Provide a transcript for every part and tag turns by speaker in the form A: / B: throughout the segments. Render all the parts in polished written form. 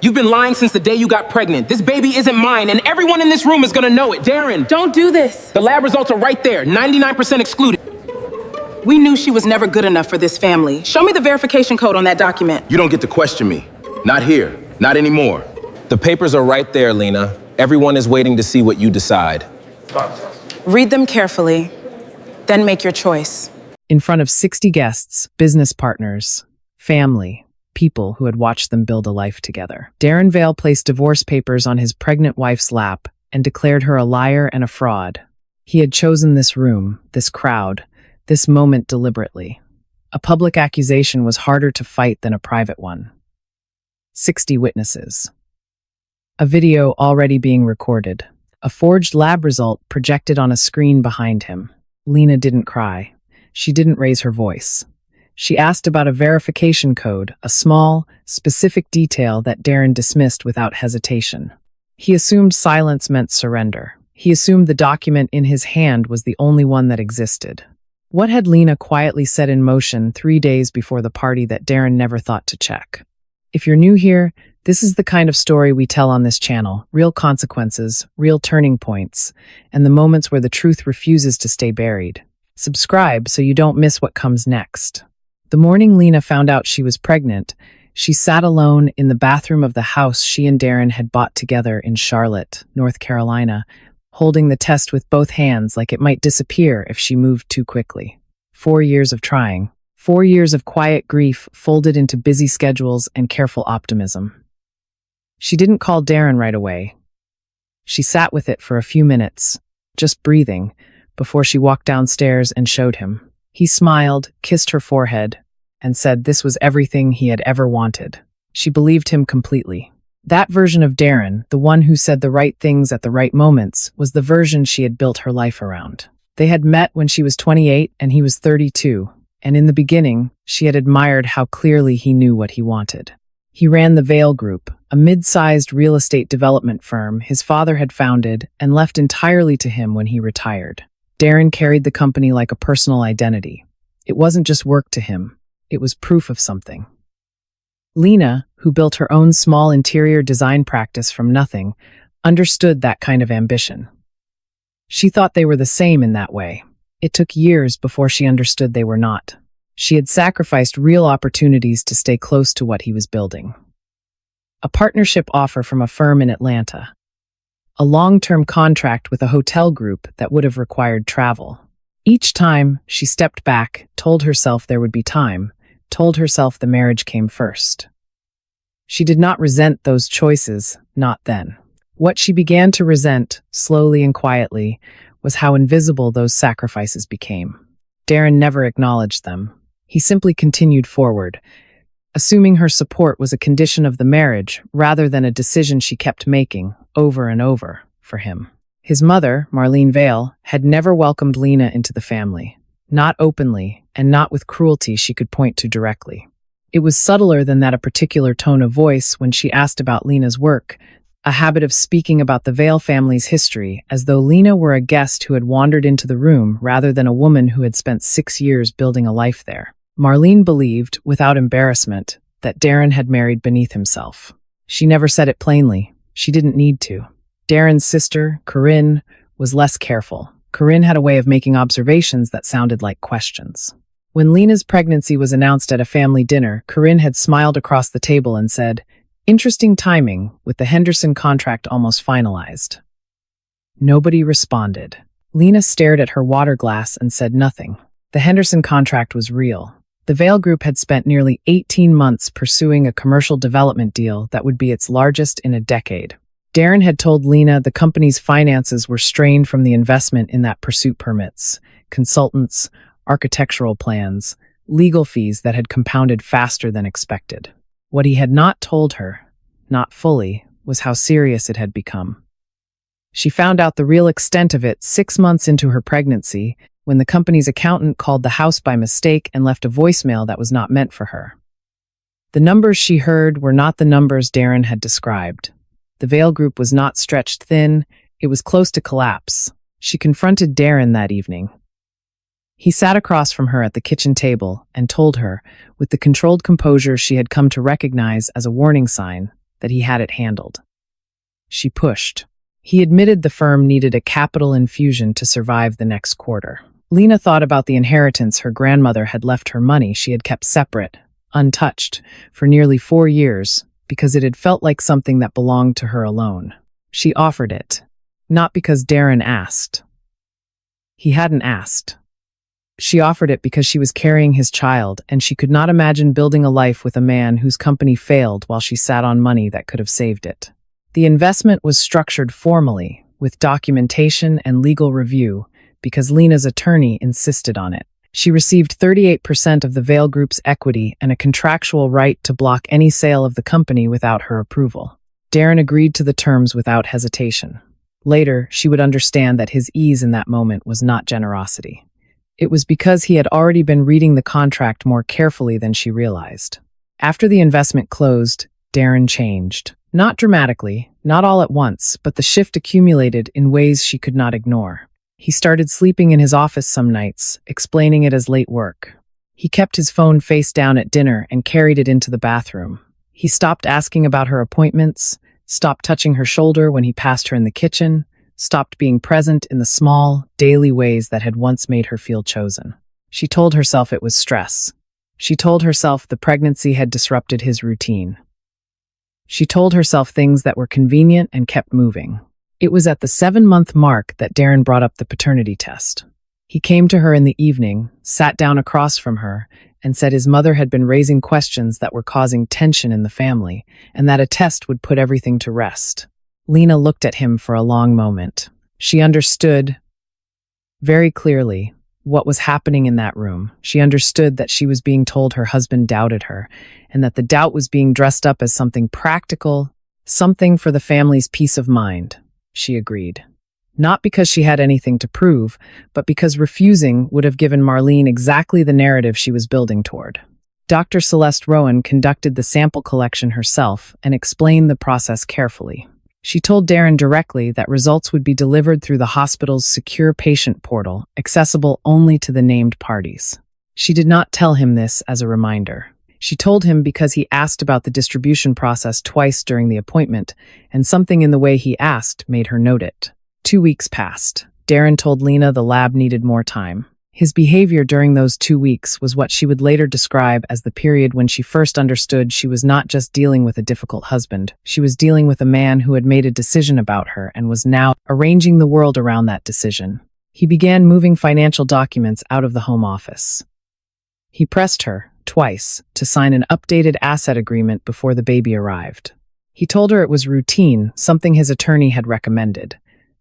A: You've been lying since the day you got pregnant. This baby isn't mine, and everyone in this room is gonna know it. Darren!
B: Don't do this!
A: The lab results are right there, 99% excluded.
B: We knew she was never good enough for this family. Show me the verification code on that document.
C: You don't get to question me. Not here. Not anymore.
D: The papers are right there, Lena. Everyone is waiting to see what you decide.
B: Read them carefully, then make your choice.
E: In front of 60 guests, business partners, family, people who had watched them build a life together, Darren Vale placed divorce papers on his pregnant wife's lap and declared her a liar and a fraud. He had chosen this room, this crowd, this moment deliberately. A public accusation was harder to fight than a private one. 60 witnesses. A video already being recorded. A forged lab result projected on a screen behind him. Lena didn't cry. She didn't raise her voice. She asked about a verification code, a small, specific detail that Darren dismissed without hesitation. He assumed silence meant surrender. He assumed the document in his hand was the only one that existed. What had Lena quietly set in motion 3 days before the party that Darren never thought to check? If you're new here, this is the kind of story we tell on this channel. Real consequences, real turning points, and the moments where the truth refuses to stay buried. Subscribe so you don't miss what comes next. The morning Lena found out she was pregnant, she sat alone in the bathroom of the house she and Darren had bought together in Charlotte, North Carolina, holding the test with both hands like it might disappear if she moved too quickly. 4 years of trying. 4 years of quiet grief folded into busy schedules and careful optimism. She didn't call Darren right away. She sat with it for a few minutes, just breathing, before she walked downstairs and showed him. He smiled, kissed her forehead, and said this was everything he had ever wanted. She believed him completely. That version of Darren, the one who said the right things at the right moments, was the version she had built her life around. They had met when she was 28 and he was 32, and in the beginning, she had admired how clearly he knew what he wanted. He ran the Vale Group, a mid-sized real estate development firm his father had founded and left entirely to him when he retired. Darren carried the company like a personal identity. It wasn't just work to him, it was proof of something. Lena, who built her own small interior design practice from nothing, understood that kind of ambition. She thought they were the same in that way. It took years before she understood they were not. She had sacrificed real opportunities to stay close to what he was building. A partnership offer from a firm in Atlanta. A long-term contract with a hotel group that would have required travel. Each time, she stepped back, told herself there would be time, told herself the marriage came first. She did not resent those choices, not then. What she began to resent, slowly and quietly, was how invisible those sacrifices became. Darren never acknowledged them. He simply continued forward, assuming her support was a condition of the marriage rather than a decision she kept making, over and over, for him. His mother, Marlene Vale, had never welcomed Lena into the family. Not openly, and not with cruelty she could point to directly. It was subtler than that, a particular tone of voice when she asked about Lena's work, a habit of speaking about the Vale family's history as though Lena were a guest who had wandered into the room rather than a woman who had spent 6 years building a life there. Marlene believed, without embarrassment, that Darren had married beneath himself. She never said it plainly. She didn't need to. Darren's sister, Corinne, was less careful. Corinne had a way of making observations that sounded like questions. When Lena's pregnancy was announced at a family dinner, Corinne had smiled across the table and said, "Interesting timing, with the Henderson contract almost finalized." Nobody responded. Lena stared at her water glass and said nothing. The Henderson contract was real. The Vale Group had spent nearly 18 months pursuing a commercial development deal that would be its largest in a decade. Darren had told Lena the company's finances were strained from the investment in that pursuit: permits, consultants, architectural plans, legal fees that had compounded faster than expected. What he had not told her, not fully, was how serious it had become. She found out the real extent of it 6 months into her pregnancy, when the company's accountant called the house by mistake and left a voicemail that was not meant for her. The numbers she heard were not the numbers Darren had described. The Vale Group was not stretched thin, it was close to collapse. She confronted Darren that evening. He sat across from her at the kitchen table and told her, with the controlled composure she had come to recognize as a warning sign, that he had it handled. She pushed. He admitted the firm needed a capital infusion to survive the next quarter. Lena thought about the inheritance her grandmother had left her, money she had kept separate, untouched, for nearly 4 years, because it had felt like something that belonged to her alone. She offered it, not because Darren asked. He hadn't asked. She offered it because she was carrying his child, and she could not imagine building a life with a man whose company failed while she sat on money that could have saved it. The investment was structured formally, with documentation and legal review, because Lena's attorney insisted on it. She received 38% of the Vale Group's equity and a contractual right to block any sale of the company without her approval. Darren agreed to the terms without hesitation. Later, she would understand that his ease in that moment was not generosity. It was because he had already been reading the contract more carefully than she realized. After the investment closed, Darren changed. Not dramatically, not all at once, but the shift accumulated in ways she could not ignore. He started sleeping in his office some nights, explaining it as late work. He kept his phone face down at dinner and carried it into the bathroom. He stopped asking about her appointments, stopped touching her shoulder when he passed her in the kitchen, stopped being present in the small, daily ways that had once made her feel chosen. She told herself it was stress. She told herself the pregnancy had disrupted his routine. She told herself things that were convenient and kept moving. It was at the 7-month mark that Darren brought up the paternity test. He came to her in the evening, sat down across from her, and said his mother had been raising questions that were causing tension in the family, and that a test would put everything to rest. Lena looked at him for a long moment. She understood very clearly what was happening in that room. She understood that she was being told her husband doubted her, and that the doubt was being dressed up as something practical, something for the family's peace of mind. She agreed. Not because she had anything to prove, but because refusing would have given Marlene exactly the narrative she was building toward. Dr. Celeste Rowan conducted the sample collection herself and explained the process carefully. She told Darren directly that results would be delivered through the hospital's secure patient portal, accessible only to the named parties. She did not tell him this as a reminder. She told him because he asked about the distribution process twice during the appointment, and something in the way he asked made her note it. 2 weeks passed. Darren told Lena the lab needed more time. His behavior during those 2 weeks was what she would later describe as the period when she first understood she was not just dealing with a difficult husband, she was dealing with a man who had made a decision about her and was now arranging the world around that decision. He began moving financial documents out of the home office. He pressed her, twice, to sign an updated asset agreement before the baby arrived. He told her it was routine, something his attorney had recommended.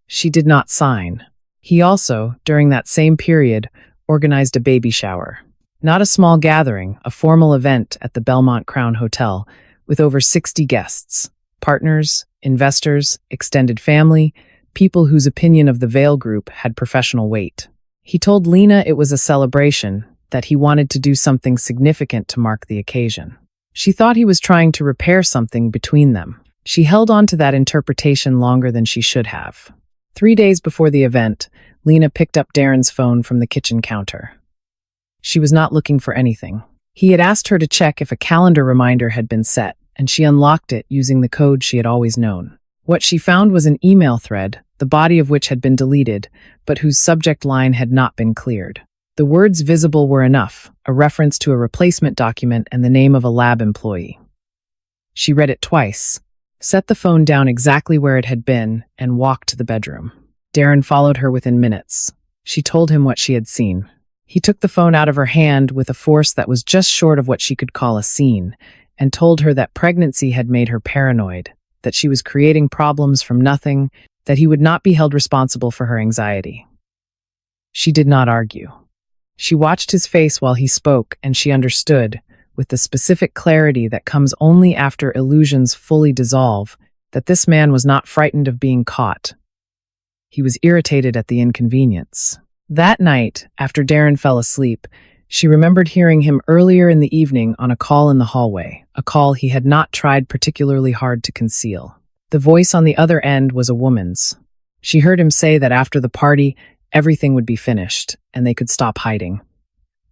E: She did not sign. He also, during that same period, organized a baby shower. Not a small gathering, a formal event at the Belmont Crown Hotel, with over 60 guests, partners, investors, extended family, people whose opinion of the Vale Group had professional weight. He told Lena it was a celebration, that he wanted to do something significant to mark the occasion. She thought he was trying to repair something between them. She held on to that interpretation longer than she should have. 3 days before the event, Lena picked up Darren's phone from the kitchen counter. She was not looking for anything. He had asked her to check if a calendar reminder had been set, and she unlocked it using the code she had always known. What she found was an email thread, the body of which had been deleted, but whose subject line had not been cleared. The words visible were enough, a reference to a replacement document and the name of a lab employee. She read it twice, set the phone down exactly where it had been, and walked to the bedroom. Darren followed her within minutes. She told him what she had seen. He took the phone out of her hand with a force that was just short of what she could call a scene, and told her that pregnancy had made her paranoid, that she was creating problems from nothing, that he would not be held responsible for her anxiety. She did not argue. She watched his face while he spoke, and she understood, with the specific clarity that comes only after illusions fully dissolve, that this man was not frightened of being caught. He was irritated at the inconvenience. That night, after Darren fell asleep, she remembered hearing him earlier in the evening on a call in the hallway, a call he had not tried particularly hard to conceal. The voice on the other end was a woman's. She heard him say that after the party, everything would be finished, and they could stop hiding.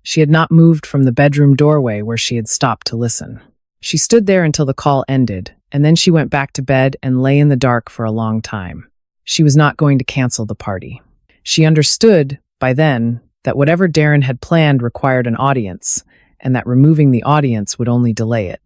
E: She had not moved from the bedroom doorway where she had stopped to listen. She stood there until the call ended, and then she went back to bed and lay in the dark for a long time. She was not going to cancel the party. She understood, by then, that whatever Darren had planned required an audience, and that removing the audience would only delay it.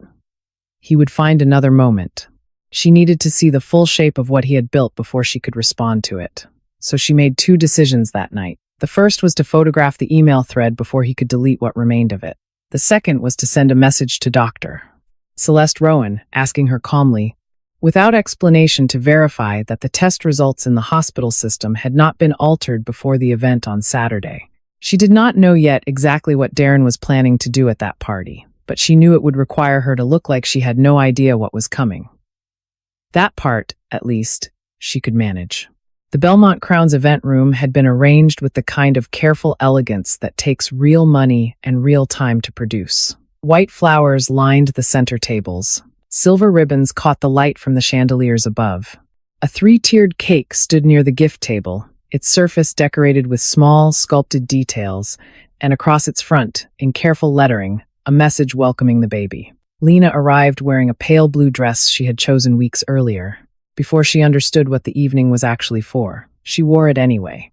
E: He would find another moment. She needed to see the full shape of what he had built before she could respond to it. So she made two decisions that night. The first was to photograph the email thread before he could delete what remained of it. The second was to send a message to Dr. Celeste Rowan, asking her calmly, without explanation, to verify that the test results in the hospital system had not been altered before the event on Saturday. She did not know yet exactly what Darren was planning to do at that party, but she knew it would require her to look like she had no idea what was coming. That part, at least, she could manage. The Belmont Crown's event room had been arranged with the kind of careful elegance that takes real money and real time to produce. White flowers lined the center tables. Silver ribbons caught the light from the chandeliers above. A three-tiered cake stood near the gift table, its surface decorated with small, sculpted details, and across its front, in careful lettering, a message welcoming the baby. Lena arrived wearing a pale blue dress she had chosen weeks earlier. Before she understood what the evening was actually for, she wore it anyway.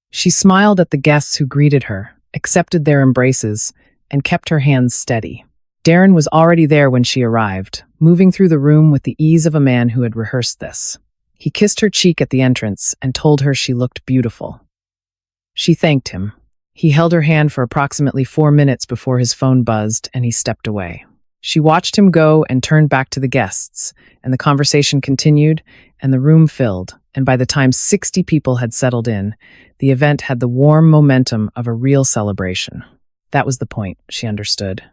E: She smiled at the guests who greeted her, accepted their embraces, and kept her hands steady. Darren was already there when she arrived, moving through the room with the ease of a man who had rehearsed this. He kissed her cheek at the entrance and told her she looked beautiful. She thanked him. He held her hand for approximately 4 minutes before his phone buzzed and he stepped away. She watched him go and turned back to the guests, and the conversation continued, and the room filled, and by the time 60 people had settled in, the event had the warm momentum of a real celebration. That was the point, she understood.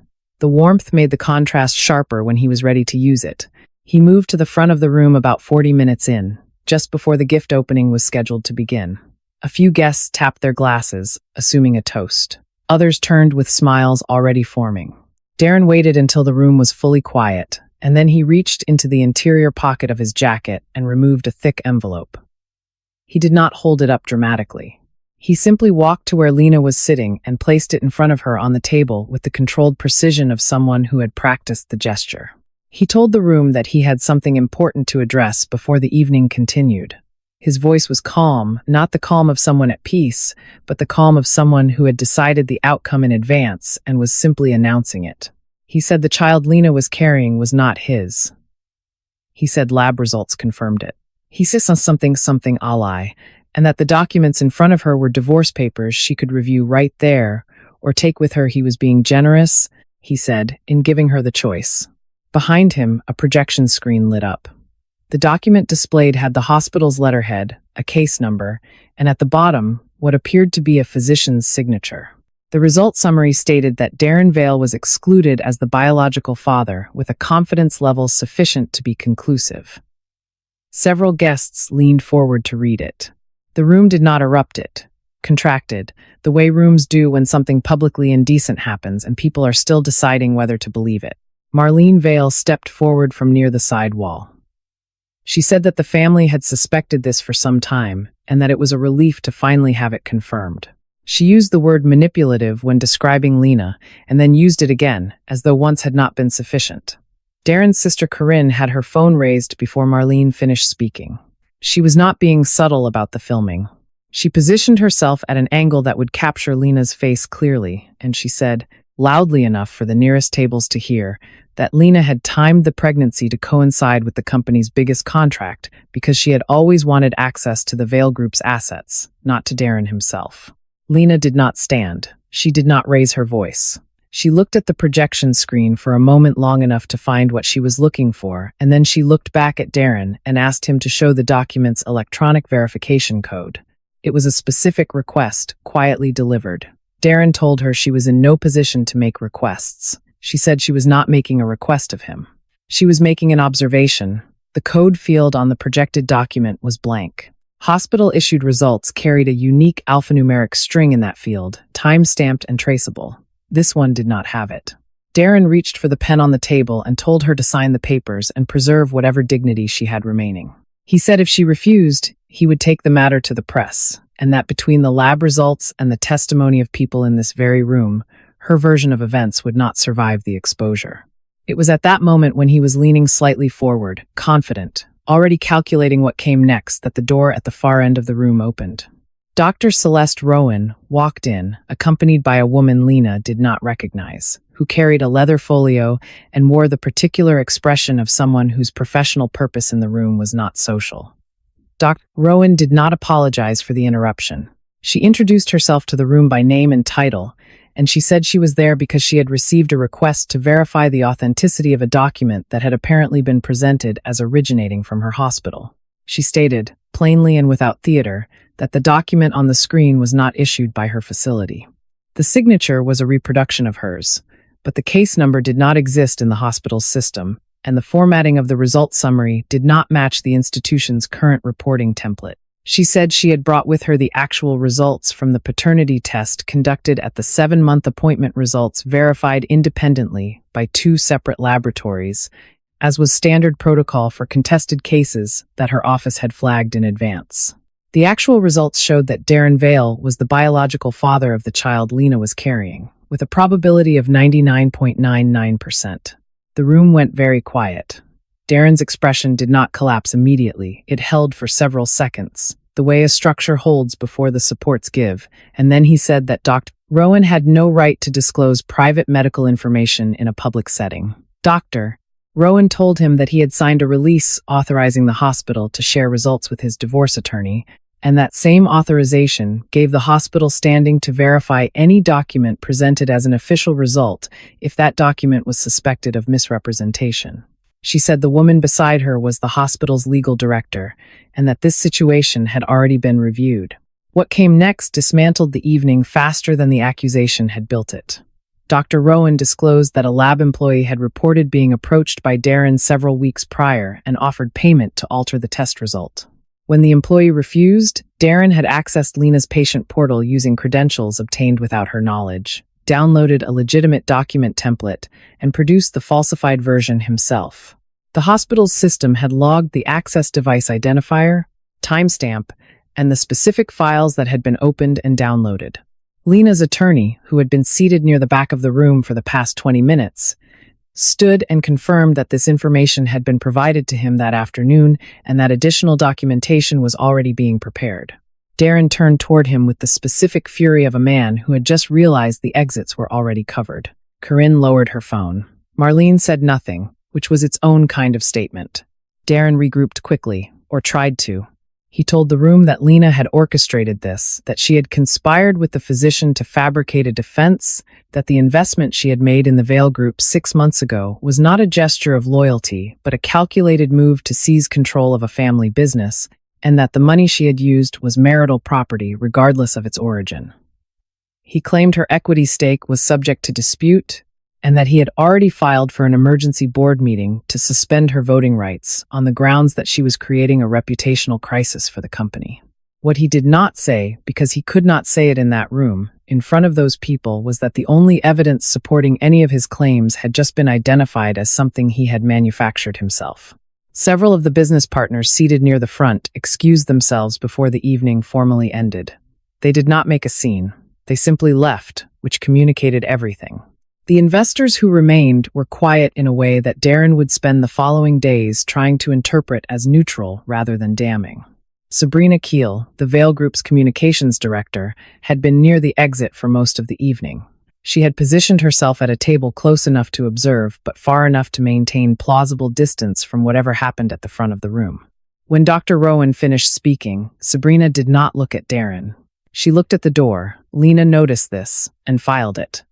E: The warmth made the contrast sharper when he was ready to use it. He moved to the front of the room about 40 minutes in, just before the gift opening was scheduled to begin. A few guests tapped their glasses, assuming a toast. Others turned with smiles already forming. Darren waited until the room was fully quiet, and then he reached into the interior pocket of his jacket and removed a thick envelope. He did not hold it up dramatically. He simply walked to where Lena was sitting and placed it in front of her on the table with the controlled precision of someone who had practiced the gesture. He told the room that he had something important to address before the evening continued. His voice was calm, not the calm of someone at peace, but the calm of someone who had decided the outcome in advance and was simply announcing it. He said the child Lena was carrying was not his. He said lab results confirmed it. He said something ally, and that the documents in front of her were divorce papers she could review right there, or take with her. He was being generous, he said, in giving her the choice. Behind him, a projection screen lit up. The document displayed had the hospital's letterhead, a case number, and at the bottom, what appeared to be a physician's signature. The result summary stated that Darren Vale was excluded as the biological father with a confidence level sufficient to be conclusive. Several guests leaned forward to read it. The room did not erupt it, contracted, the way rooms do when something publicly indecent happens and people are still deciding whether to believe it. Marlene Vale stepped forward from near the side wall. She said that the family had suspected this for some time, and that it was a relief to finally have it confirmed. She used the word manipulative when describing Lena, and then used it again, as though once had not been sufficient. Darren's sister Corinne had her phone raised before Marlene finished speaking. She was not being subtle about the filming. She positioned herself at an angle that would capture Lena's face clearly, and she said, loudly enough for the nearest tables to hear, that Lena had timed the pregnancy to coincide with the company's biggest contract because she had always wanted access to the Vale Group's assets, not to Darren himself. Lena did not stand. She did not raise her voice. She looked at the projection screen for a moment long enough to find what she was looking for, and then she looked back at Darren and asked him to show the document's electronic verification code. It was a specific request, quietly delivered. Darren told her she was in no position to make requests. She said she was not making a request of him. She was making an observation. The code field on the projected document was blank. Hospital-issued results carried a unique alphanumeric string in that field, time-stamped and traceable. This one did not have it. Darren reached for the pen on the table and told her to sign the papers and preserve whatever dignity she had remaining. He said if she refused, he would take the matter to the press, and that between the lab results and the testimony of people in this very room, her version of events would not survive the exposure. It was at that moment when he was leaning slightly forward, confident, already calculating what came next, that the door at the far end of the room opened. Dr. Celeste Rowan walked in, accompanied by a woman Lena did not recognize, who carried a leather folio and wore the particular expression of someone whose professional purpose in the room was not social. Dr. Rowan did not apologize for the interruption. She introduced herself to the room by name and title, and she said she was there because she had received a request to verify the authenticity of a document that had apparently been presented as originating from her hospital. She stated, plainly and without theater, that the document on the screen was not issued by her facility. The signature was a reproduction of hers, but the case number did not exist in the hospital's system, and the formatting of the result summary did not match the institution's current reporting template. She said she had brought with her the actual results from the paternity test conducted at the 7-month appointment, results verified independently by 2 separate laboratories, as was standard protocol for contested cases that her office had flagged in advance. The actual results showed that Darren Vale was the biological father of the child Lena was carrying, with a probability of 99.99%. The room went very quiet. Darren's expression did not collapse immediately. It held for several seconds, the way a structure holds before the supports give, and then he said that Dr. Rowan had no right to disclose private medical information in a public setting. Dr. Rowan told him that he had signed a release authorizing the hospital to share results with his divorce attorney, and that same authorization gave the hospital standing to verify any document presented as an official result if that document was suspected of misrepresentation. She said the woman beside her was the hospital's legal director, and that this situation had already been reviewed. What came next dismantled the evening faster than the accusation had built it. Dr. Rowan disclosed that a lab employee had reported being approached by Darren several weeks prior and offered payment to alter the test result. When the employee refused, Darren had accessed Lena's patient portal using credentials obtained without her knowledge, downloaded a legitimate document template, and produced the falsified version himself. The hospital's system had logged the access device identifier, timestamp, and the specific files that had been opened and downloaded. Lena's attorney, who had been seated near the back of the room for the past 20 minutes, stood and confirmed that this information had been provided to him that afternoon and that additional documentation was already being prepared. Darren turned toward him with the specific fury of a man who had just realized the exits were already covered. Corinne lowered her phone. Marlene said nothing, which was its own kind of statement. Darren regrouped quickly, or tried to. He told the room that Lena had orchestrated this, that she had conspired with the physician to fabricate a defense, that the investment she had made in the Vale Group 6 months ago was not a gesture of loyalty, but a calculated move to seize control of a family business, and that the money she had used was marital property regardless of its origin. He claimed her equity stake was subject to dispute, and that he had already filed for an emergency board meeting to suspend her voting rights on the grounds that she was creating a reputational crisis for the company. What he did not say, because he could not say it in that room, in front of those people, was that the only evidence supporting any of his claims had just been identified as something he had manufactured himself. Several of the business partners seated near the front excused themselves before the evening formally ended. They did not make a scene. They simply left, which communicated everything. The investors who remained were quiet in a way that Darren would spend the following days trying to interpret as neutral rather than damning. Sabrina Keel, the Vale Group's communications director, had been near the exit for most of the evening. She had positioned herself at a table close enough to observe, but far enough to maintain plausible distance from whatever happened at the front of the room. When Dr. Rowan finished speaking, Sabrina did not look at Darren. She looked at the door. Lena noticed this and filed it.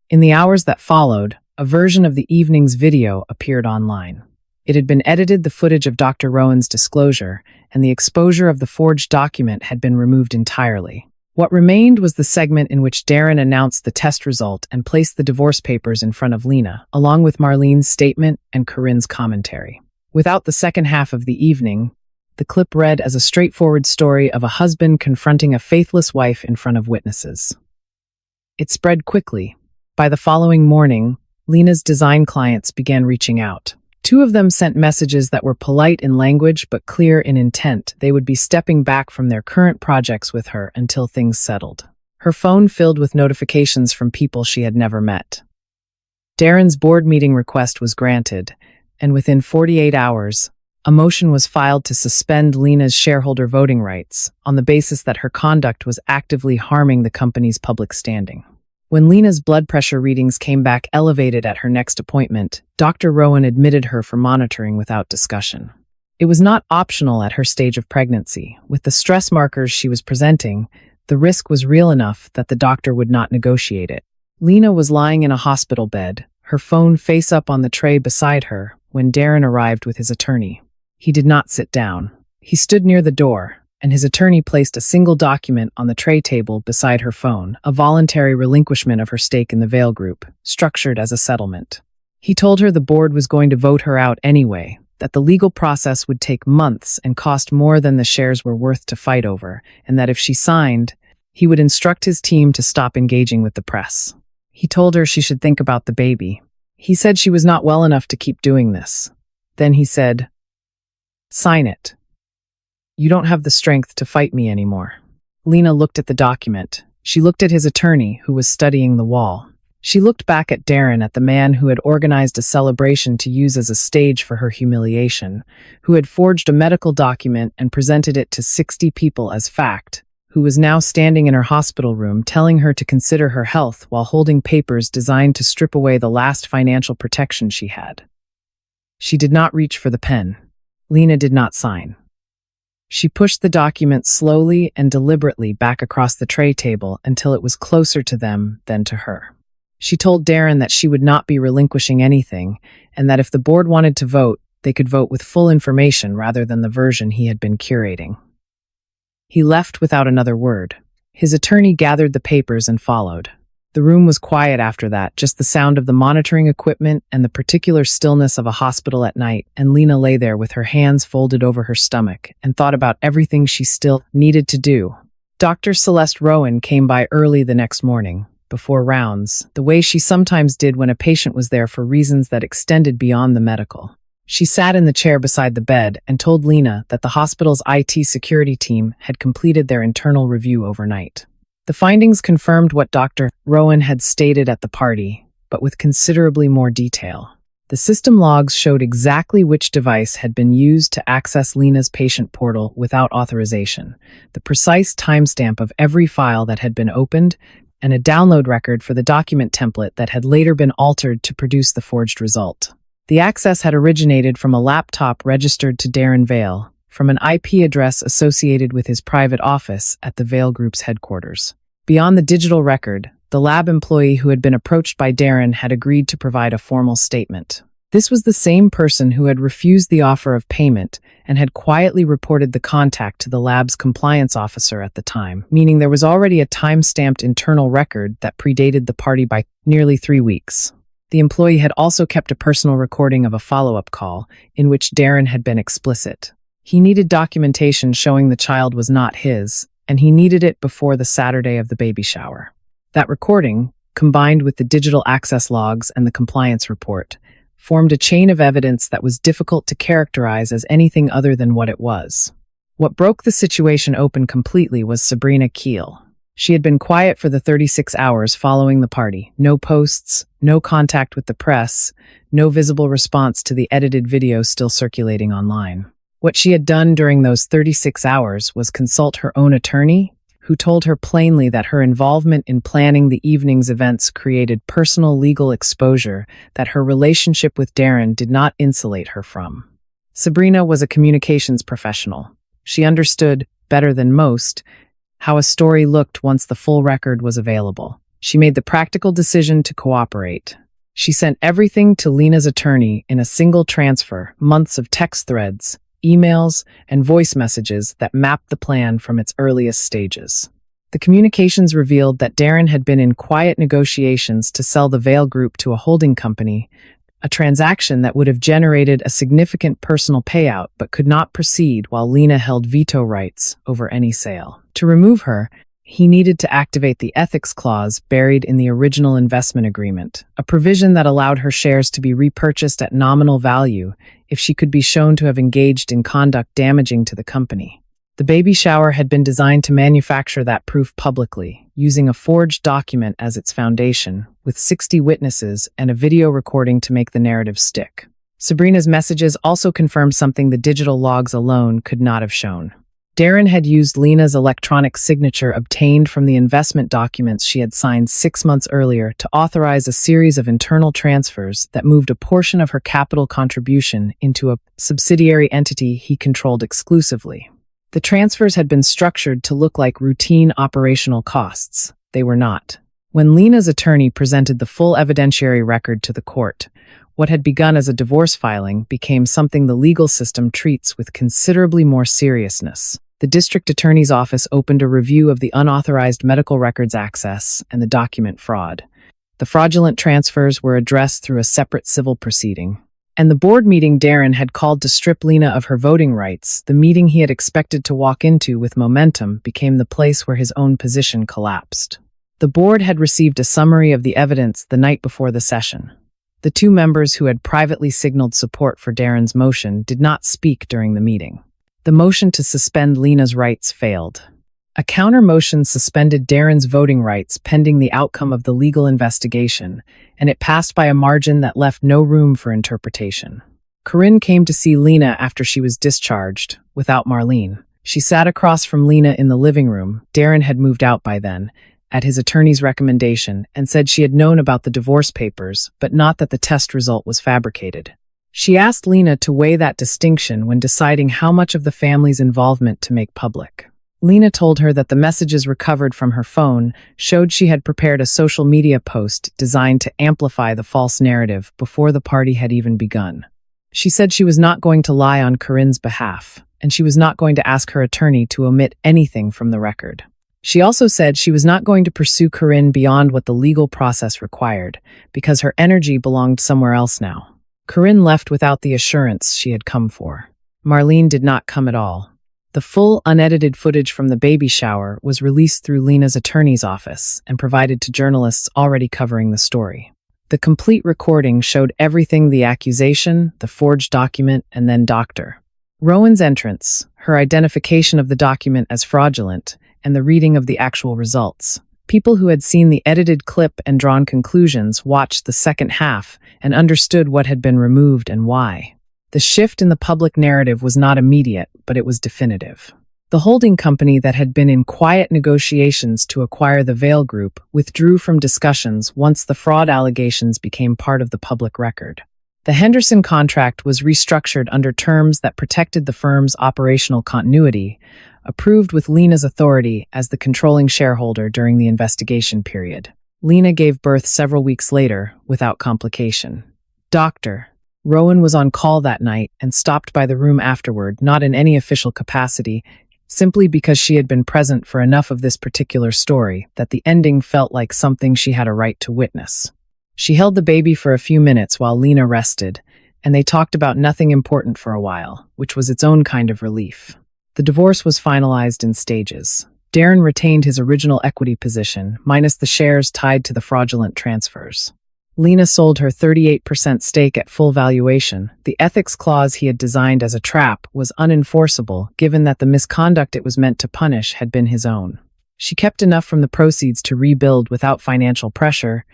E: In the hours that followed, a version of the evening's video appeared online. It had been edited, the footage of Dr. Rowan's disclosure, and the exposure of the forged document had been removed entirely. What remained was the segment in which Darren announced the test result and placed the divorce papers in front of Lena, along with Marlene's statement and Corinne's commentary. Without the second half of the evening, the clip read as a straightforward story of a husband confronting a faithless wife in front of witnesses. It spread quickly. By the following morning, Lena's design clients began reaching out. 2 of them sent messages that were polite in language but clear in intent. They would be stepping back from their current projects with her until things settled. Her phone filled with notifications from people she had never met. Darren's board meeting request was granted, and within 48 hours, a motion was filed to suspend Lena's shareholder voting rights on the basis that her conduct was actively harming the company's public standing. When Lena's blood pressure readings came back elevated at her next appointment, Dr. Rowan admitted her for monitoring without discussion. It was not optional at her stage of pregnancy. With the stress markers she was presenting, the risk was real enough that the doctor would not negotiate it. Lena was lying in a hospital bed, her phone face up on the tray beside her, when Darren arrived with his attorney. He did not sit down. He stood near the door, and his attorney placed a single document on the tray table beside her phone, a voluntary relinquishment of her stake in the Vale Group, structured as a settlement. He told her the board was going to vote her out anyway, that the legal process would take months and cost more than the shares were worth to fight over, and that if she signed, he would instruct his team to stop engaging with the press. He told her she should think about the baby. He said she was not well enough to keep doing this. Then he said, "Sign it. You don't have the strength to fight me anymore." Lena looked at the document. She looked at his attorney, who was studying the wall. She looked back at Darren, at the man who had organized a celebration to use as a stage for her humiliation, who had forged a medical document and presented it to 60 people as fact, who was now standing in her hospital room telling her to consider her health while holding papers designed to strip away the last financial protection she had. She did not reach for the pen. Lena did not sign. She pushed the document slowly and deliberately back across the tray table until it was closer to them than to her. She told Darren that she would not be relinquishing anything, and that if the board wanted to vote, they could vote with full information rather than the version he had been curating. He left without another word. His attorney gathered the papers and followed. The room was quiet after that, just the sound of the monitoring equipment and the particular stillness of a hospital at night, and Lena lay there with her hands folded over her stomach and thought about everything she still needed to do. Dr. Celeste Rowan came by early the next morning, before rounds, the way she sometimes did when a patient was there for reasons that extended beyond the medical. She sat in the chair beside the bed and told Lena that the hospital's IT security team had completed their internal review overnight. The findings confirmed what Dr. Rowan had stated at the party, but with considerably more detail. The system logs showed exactly which device had been used to access Lena's patient portal without authorization, the precise timestamp of every file that had been opened, and a download record for the document template that had later been altered to produce the forged result. The access had originated from a laptop registered to Darren Vale, from an IP address associated with his private office at the Vale Group's headquarters. Beyond the digital record, the lab employee who had been approached by Darren had agreed to provide a formal statement. This was the same person who had refused the offer of payment and had quietly reported the contact to the lab's compliance officer at the time, meaning there was already a time-stamped internal record that predated the party by nearly 3 weeks. The employee had also kept a personal recording of a follow-up call in which Darren had been explicit. He needed documentation showing the child was not his, and he needed it before the Saturday of the baby shower. That recording, combined with the digital access logs and the compliance report, formed a chain of evidence that was difficult to characterize as anything other than what it was. What broke the situation open completely was Sabrina Keel. She had been quiet for the 36 hours following the party. No posts, no contact with the press, no visible response to the edited video still circulating online. What she had done during those 36 hours was consult her own attorney, who told her plainly that her involvement in planning the evening's events created personal legal exposure that her relationship with Darren did not insulate her from. Sabrina was a communications professional. She understood, better than most, how a story looked once the full record was available. She made the practical decision to cooperate. She sent everything to Lena's attorney in a single transfer, months of text threads, emails, and voice messages that mapped the plan from its earliest stages. The communications revealed that Darren had been in quiet negotiations to sell the Vale Group to a holding company, a transaction that would have generated a significant personal payout but could not proceed while Lena held veto rights over any sale. To remove her, he needed to activate the ethics clause buried in the original investment agreement, a provision that allowed her shares to be repurchased at nominal value if she could be shown to have engaged in conduct damaging to the company. The baby shower had been designed to manufacture that proof publicly, using a forged document as its foundation, with 60 witnesses and a video recording to make the narrative stick. Sabrina's messages also confirmed something the digital logs alone could not have shown. Darren had used Lena's electronic signature obtained from the investment documents she had signed 6 months earlier to authorize a series of internal transfers that moved a portion of her capital contribution into a subsidiary entity he controlled exclusively. The transfers had been structured to look like routine operational costs. They were not. When Lena's attorney presented the full evidentiary record to the court, what had begun as a divorce filing became something the legal system treats with considerably more seriousness. The district attorney's office opened a review of the unauthorized medical records access and the document fraud. The fraudulent transfers were addressed through a separate civil proceeding. And the board meeting Darren had called to strip Lena of her voting rights, the meeting he had expected to walk into with momentum, became the place where his own position collapsed. The board had received a summary of the evidence the night before the session. The 2 members who had privately signaled support for Darren's motion did not speak during the meeting. The motion to suspend Lena's rights failed. A counter-motion suspended Darren's voting rights pending the outcome of the legal investigation, and it passed by a margin that left no room for interpretation. Corinne came to see Lena after she was discharged, without Marlene. She sat across from Lena in the living room. Darren had moved out by then, at his attorney's recommendation, and said she had known about the divorce papers, but not that the test result was fabricated. She asked Lena to weigh that distinction when deciding how much of the family's involvement to make public. Lena told her that the messages recovered from her phone showed she had prepared a social media post designed to amplify the false narrative before the party had even begun. She said she was not going to lie on Corinne's behalf, and she was not going to ask her attorney to omit anything from the record. She also said she was not going to pursue Corinne beyond what the legal process required, because her energy belonged somewhere else now. Corinne left without the assurance she had come for. Marlene did not come at all. The full, unedited footage from the baby shower was released through Lena's attorney's office and provided to journalists already covering the story. The complete recording showed everything: the accusation, the forged document, and then Dr. Rowan's entrance, her identification of the document as fraudulent, and the reading of the actual results. People who had seen the edited clip and drawn conclusions watched the second half and understood what had been removed and why. The shift in the public narrative was not immediate, but it was definitive. The holding company that had been in quiet negotiations to acquire the Vail Group withdrew from discussions once the fraud allegations became part of the public record. The Henderson contract was restructured under terms that protected the firm's operational continuity, approved with Lena's authority as the controlling shareholder during the investigation period. Lena gave birth several weeks later, without complication. Dr. Rowan was on call that night and stopped by the room afterward, not in any official capacity, simply because she had been present for enough of this particular story that the ending felt like something she had a right to witness. She held the baby for a few minutes while Lena rested, and they talked about nothing important for a while, which was its own kind of relief. The divorce was finalized in stages. Darren retained his original equity position, minus the shares tied to the fraudulent transfers. Lena sold her 38% stake at full valuation. The ethics clause he had designed as a trap was unenforceable, given that the misconduct it was meant to punish had been his own. She kept enough from the proceeds to rebuild without financial pressure,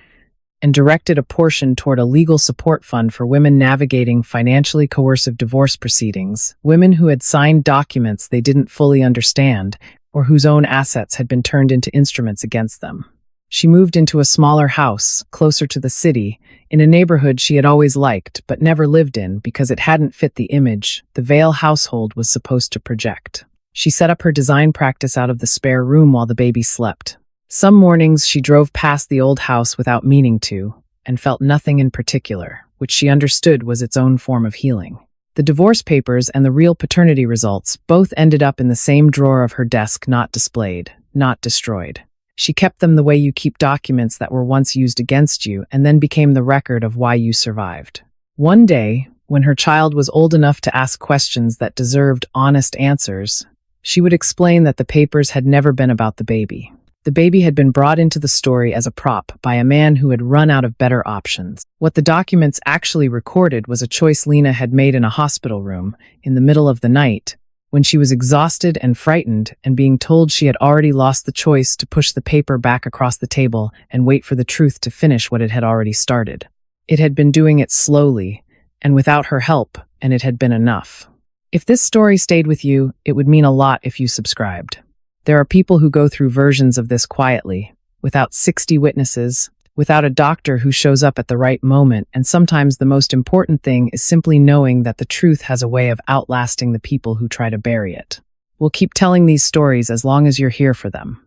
E: and directed a portion toward a legal support fund for women navigating financially coercive divorce proceedings, women who had signed documents they didn't fully understand, or whose own assets had been turned into instruments against them. She moved into a smaller house, closer to the city, in a neighborhood she had always liked but never lived in because it hadn't fit the image the Vail household was supposed to project. She set up her design practice out of the spare room while the baby slept. Some mornings she drove past the old house without meaning to, and felt nothing in particular, which she understood was its own form of healing. The divorce papers and the real paternity results both ended up in the same drawer of her desk, not displayed, not destroyed. She kept them the way you keep documents that were once used against you and then became the record of why you survived. One day, when her child was old enough to ask questions that deserved honest answers, she would explain that the papers had never been about the baby. The baby had been brought into the story as a prop by a man who had run out of better options. What the documents actually recorded was a choice Lena had made in a hospital room, in the middle of the night, when she was exhausted and frightened and being told she had already lost the choice to push the paper back across the table and wait for the truth to finish what it had already started. It had been doing it slowly and without her help, and it had been enough. If this story stayed with you, it would mean a lot if you subscribed. There are people who go through versions of this quietly, without 60 witnesses, without a doctor who shows up at the right moment, and sometimes the most important thing is simply knowing that the truth has a way of outlasting the people who try to bury it. We'll keep telling these stories as long as you're here for them.